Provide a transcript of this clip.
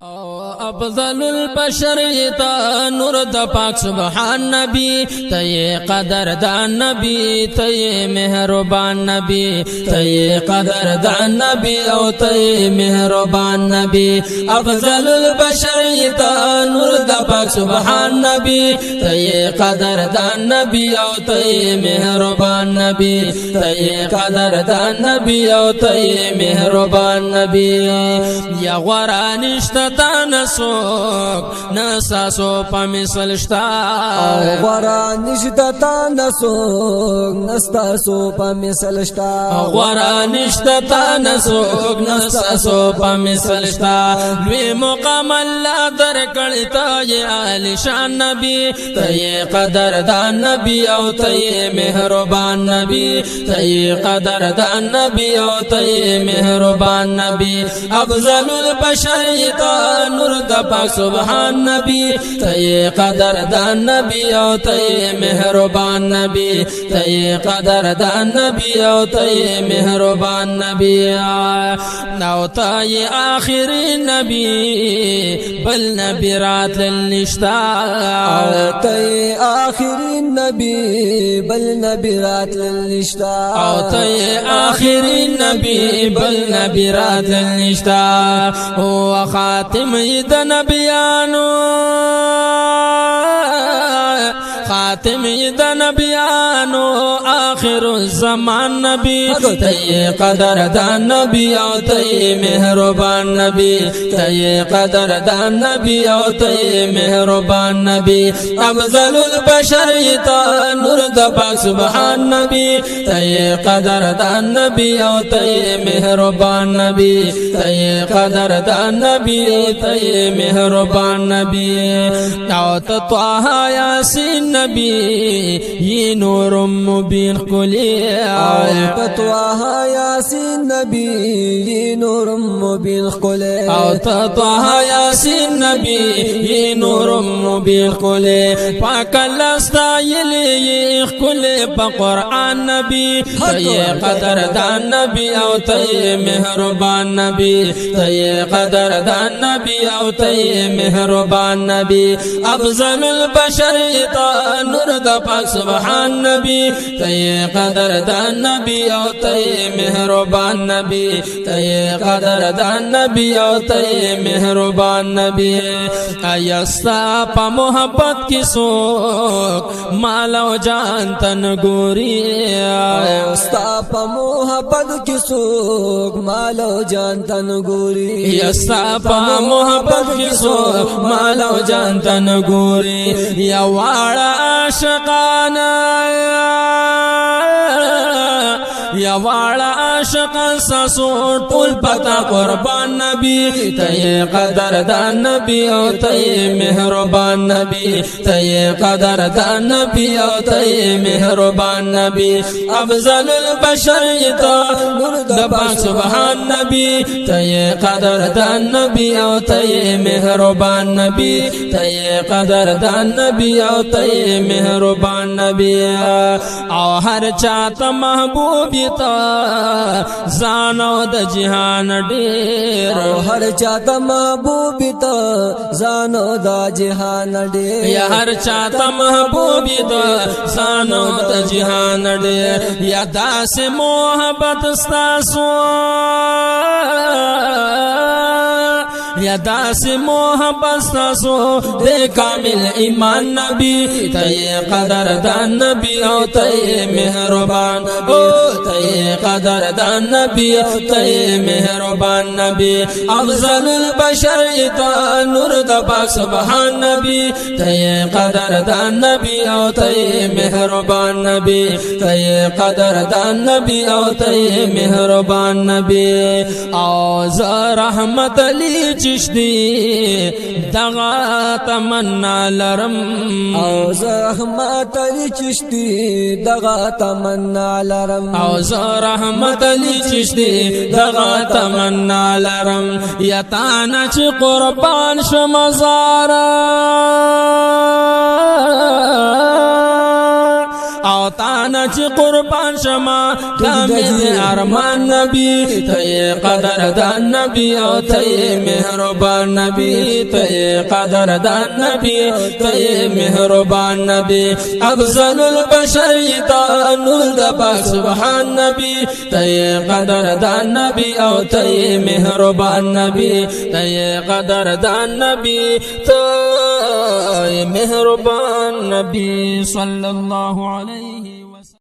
افضل البشر تا نور د پاک سبحان نبی تے قدر دان نبی تے مہربان نبی تے قدر دان نبی او تے مہربان نبی افضل البشر تا نور د پاک سبحان نبی تے قدر دان نبی او تے مہربان نبی تے قدر دان نبی او تے مہربان نبی یا غرانشتا نسوک نساسو پا مثل شتا غورا نشتا تا نسوک نستاسو پا مثل شتا غورا نشتا تا نسوک نستاسو پا مثل شتا لوی مقام اللہ در کڑتا یہ آل شان نبی تی قدر دان نبی او تی مہربان نبی تی قدر دان نبی او تی مہربان نبی افضل البشر نور د پاک سبحان نبی تے قدر دان نبی او تے مہربان نبی تے قدر دان نبی او تے مہربان نبی نو تے آخری نبی بل نبی رات للنشتا تے آخری نبی بل نبی رات للنشتا او تے آخری نبی بل نبی رات للنشتا او خاتم د نبیانو خاتم د نبیانو آخر الزمان نبی تی قدر دان نبی او تی مہربان نبی تی قدر دان نبی او تی مہربان نبی افضل البشر تا نور د پاک سبحان نبی تی قدر دان نبی او تی مہربان نبی تی قدر دان نبی تی مہربان نبی او طه یاسین نبی یہ نور مبین کلی او طه یاسین نبی یہ نور مبین کلی او طه یاسین نبی یہ نور مبین کلی پاک اللہ استایل یہ کلی پا قرآن نبی تی قدر دان نبی او تی مہربان نبی تی قدر دان نبی او تی مہربان نبی افضل البشر تا نور د پاک سبحان نبی تی قدر دان نبی او تی مہربان نبی تی قدر دان نبی او تی مہربان نبی ایستا پا محبت کی سوک مالا و جان تن گوری ایستا پا محبت کی سوک مالا و جان تن گوری ایستا پا محبت کی سوک مالا و جان تن گوری یا وارا عاشقانا یا والا عاشقان ساسو طول پتا قربان نبی تی قدر دان نبی او تی مہربان نبی تی قدر دان نبی او تی مہربان نبی افضل البشر تا نور د پاک سبحان نبی تی قدر دان نبی او تی مہربان نبی تی قدر دان نبی او تی مہربان نبی او ہر چاہتا محبوبی تا زانو د جہان ډیر ہر چاہتا محبوبی تا زانو دا جہان ډیر یا ہر چاہتا محبوبی تا زانو د جہان ډیر یا داس محبت ستاسو یا داس محبت ستاسو دے کامل ایمان نبی تی قدر دان نبی او تی مہربان او تی قدر دان نبی او تی مہربان نبی افضل البشر تا نور د پاک سبحان نبی تی قدر دان نبی او تی مہربان نبی تی قدر دان نبی او تی مہربان نبی او رحمت علی چشتی دغا تمنا لرم او رحمت علی چشتی دغا تمنا لرم او رحمت علی چشتی دغا تمنا لرم یتانا چی قربان شمزارا او تا تانا چی قربان شما کامل ارمان نبی تی قدردان نبی او تی مهربان نبی تی قدردان نبی تی مهربان نبی افضل البشر تا نور دبا سبحان نبی تی قدردان نبی او تی مهربان نبی تی قدردان نبی تی مهربان نبی صلی اللہ علیہ